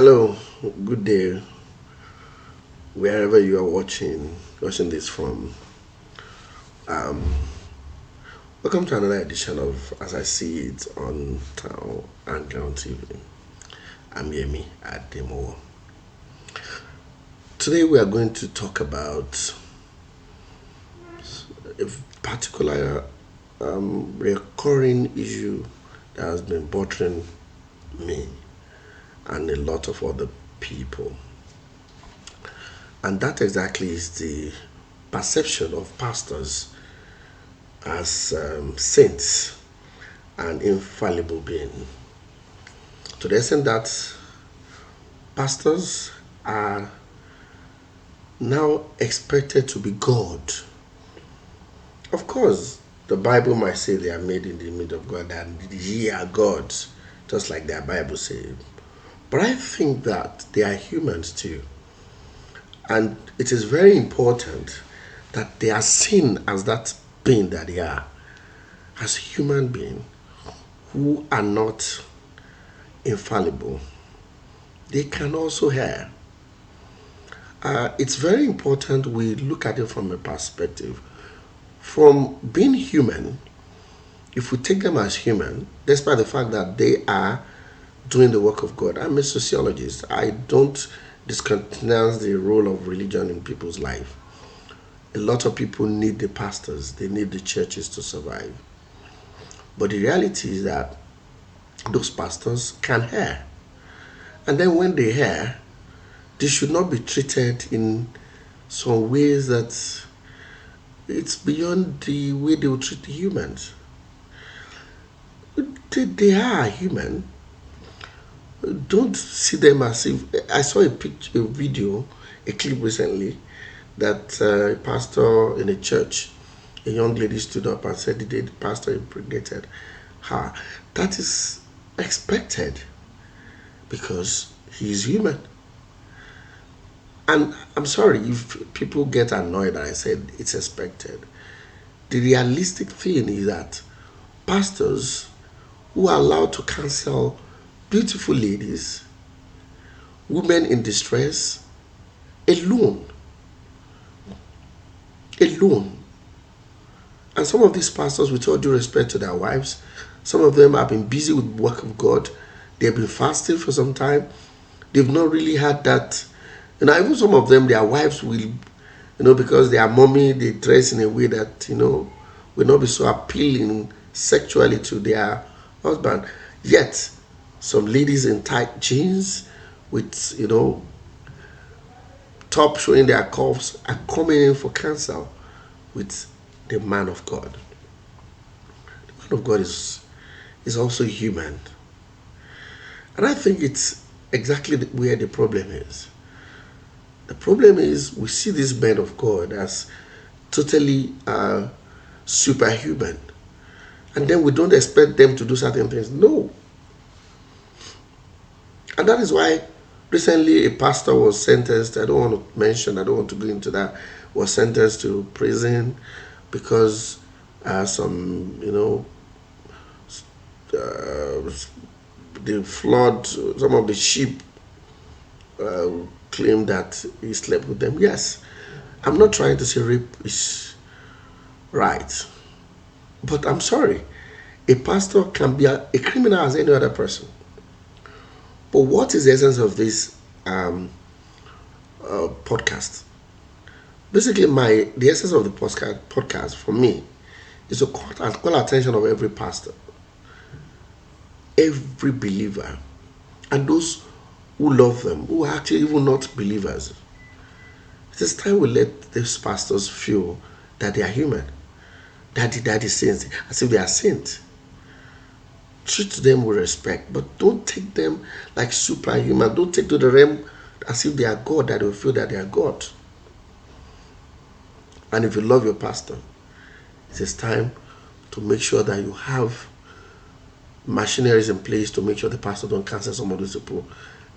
Hello, good day, wherever you are watching this from. Um, Welcome to another edition of As I See It on Town&Gown TV. I'm Yemi Ademo. Today we are going to talk about a particular recurring issue that has been bothering me and a lot of other people. And that exactly is the perception of pastors as saints and infallible being. To the extent that pastors are now expected to be God. Of course, the Bible might say they are made in the image of God and ye are gods, just like their Bible says. But I think that they are humans too. And it is very important that they are seen as that being that they are, as human beings who are not infallible. They can also err. It's very important we look at it from a perspective. From being human, if we take them as human, despite the fact that they are doing the work of God, I'm a sociologist. I don't discountenance the role of religion in people's life. A lot of people need the pastors, they need the churches to survive. But the reality is that those pastors can err. And then when they err, they should not be treated in some ways that it's beyond the way they would treat the humans. They are human. Don't see them as if. I saw a video, a clip recently that a pastor in a church, a young lady stood up and said the pastor impregnated her. That is expected because he is human. And I'm sorry if people get annoyed that I said it's expected. The realistic thing is that pastors who are allowed to counsel beautiful ladies, women in distress, alone. Alone. And some of these pastors, with all due respect to their wives, some of them have been busy with the work of God. They've been fasting for some time. They've not really had that. Even some of them, their wives will, because they are mommy, they dress in a way that, will not be so appealing sexually to their husband. Yet, some ladies in tight jeans with, top showing their calves are coming in for counsel with the man of God. The man of God is also human. And I think it's exactly where the problem is. The problem is we see this man of God as totally superhuman. And then we don't expect them to do certain things. No. And that is why recently a pastor was sentenced, I don't want to go into that, was sentenced to prison because some, the flood, some of the sheep claim that he slept with them. Yes, I'm not trying to say rape is right, but I'm sorry, a pastor can be a criminal as any other person. But what is the essence of this podcast? Basically, the essence of the podcast for me is to call attention of every pastor, every believer, and those who love them, who are actually even not believers. It is time we let these pastors feel that they are human, daddy saints, as if they are saints. Treat them with respect, but don't take them like superhuman. Don't take to the realm as if they are God, that they will feel that they are God. And if you love your pastor, it is time to make sure that you have machineries in place to make sure the pastor don't cancel some of those people.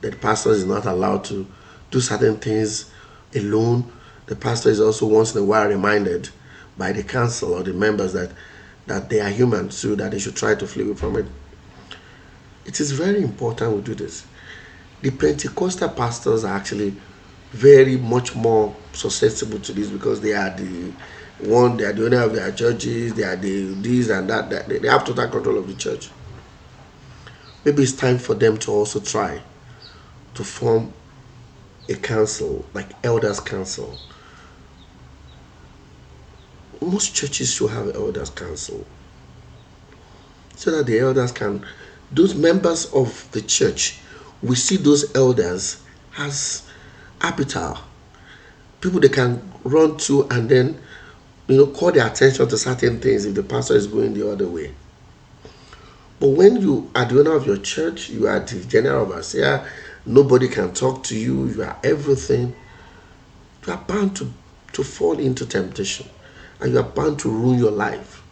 That the pastor is not allowed to do certain things alone. The pastor is also once in a while reminded by the council or the members that they are human, so that they should try to flee away from it. It is very important we do this. The Pentecostal pastors are actually very much more susceptible to this because they are they are the owner of their churches, they are the this and that, they have total control of the church. Maybe it's time for them to also try to form a council, like elders council. Most churches should have elders council so that the elders can, those members of the church, we see those elders as arbiter, people they can run to and then call their attention to certain things if the pastor is going the other way. But when you are the owner of your church, you are the general overseer, nobody can talk to you, you are everything, you are bound to fall into temptation and you are bound to ruin your life.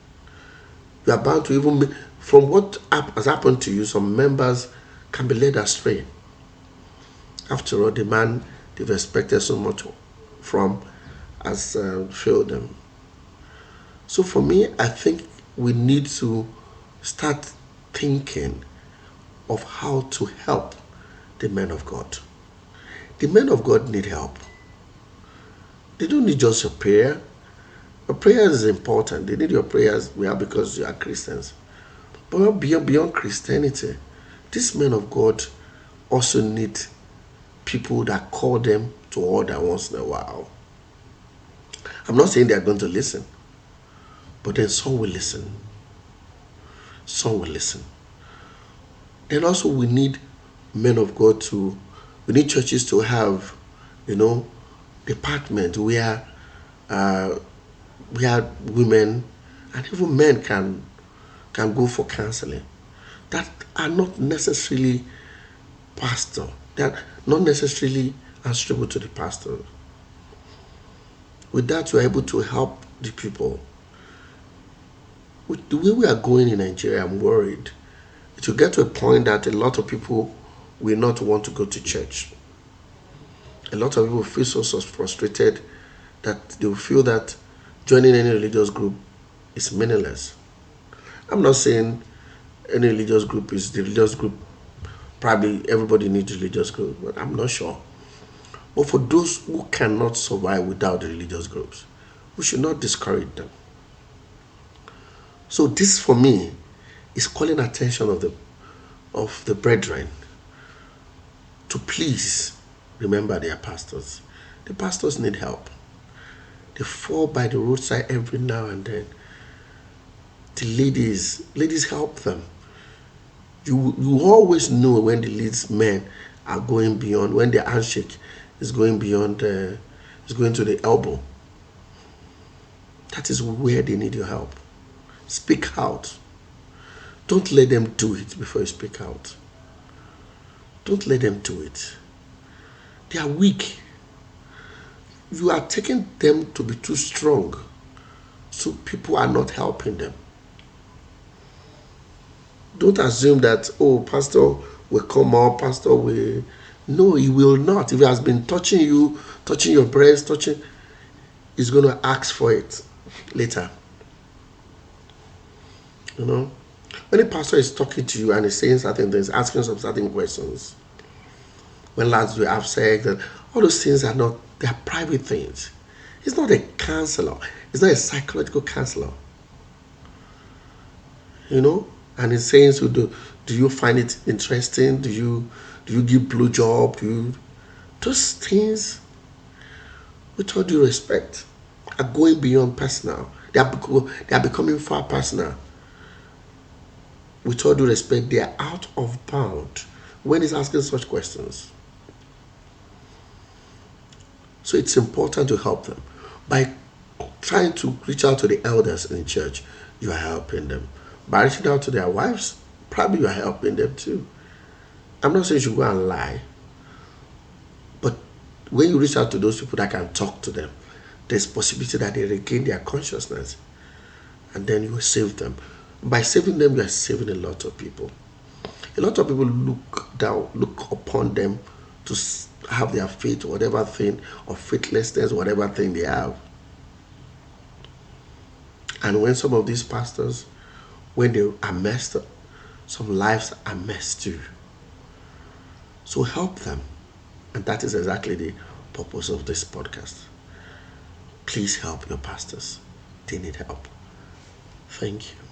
You are bound to even, from what has happened to you, some members can be led astray. After all, the man they've expected so much from has failed them. So for me, I think we need to start thinking of how to help the men of God. The men of God need help. They don't need just your prayer. Your prayers is important. They need your prayers because you are Christians. But beyond Christianity, these men of God also need people that call them to order once in a while. I'm not saying they are going to listen, but then some will listen. Some will listen. And also we need men of God we need churches to have, department where women and even men can go for counseling that are not necessarily pastor, that not necessarily answerable to the pastor. With that, we are able to help the people. With the way we are going in Nigeria, I'm worried. It will get to a point that a lot of people will not want to go to church. A lot of people feel so frustrated that they will feel that joining any religious group is meaningless. I'm not saying any religious group is the religious group. Probably everybody needs a religious group, but I'm not sure. But for those who cannot survive without the religious groups, we should not discourage them. So this, for me, is calling attention of the brethren to please remember their pastors. The pastors need help. They fall by the roadside every now and then. The ladies help them. You always know when the leads men are going beyond, when their handshake is going beyond, is going to the elbow. That is where they need your help. Speak out. Don't let them do it before you speak out. Don't let them do it. They are weak. You are taking them to be too strong, so people are not helping them. Don't assume that, pastor will come up, pastor will. No, he will not. If he has been touching you, touching your breast, he's going to ask for it later. When a pastor is talking to you and is saying certain things, asking some certain questions, when lads will have sex, and all those things they are private things. It's not a counselor. It's not a psychological counselor. And he's saying, so do you find it interesting? Do you give blowjob? Those things, with all due respect, are going beyond personal. They are becoming far personal. With all due respect, they are out of bound when he's asking such questions. So it's important to help them. By trying to reach out to the elders in the church, you are helping them. By reaching out to their wives, probably you are helping them too. I'm not saying you should go and lie, but when you reach out to those people that can talk to them, there's possibility that they regain their consciousness, and then you will save them. By saving them, you are saving a lot of people. A lot of people look upon them to have their faith, whatever thing, or faithlessness, whatever thing they have. And when some of these pastors, when they are messed up, some lives are messed too. So help them. And that is exactly the purpose of this podcast. Please help your pastors. They need help. Thank you.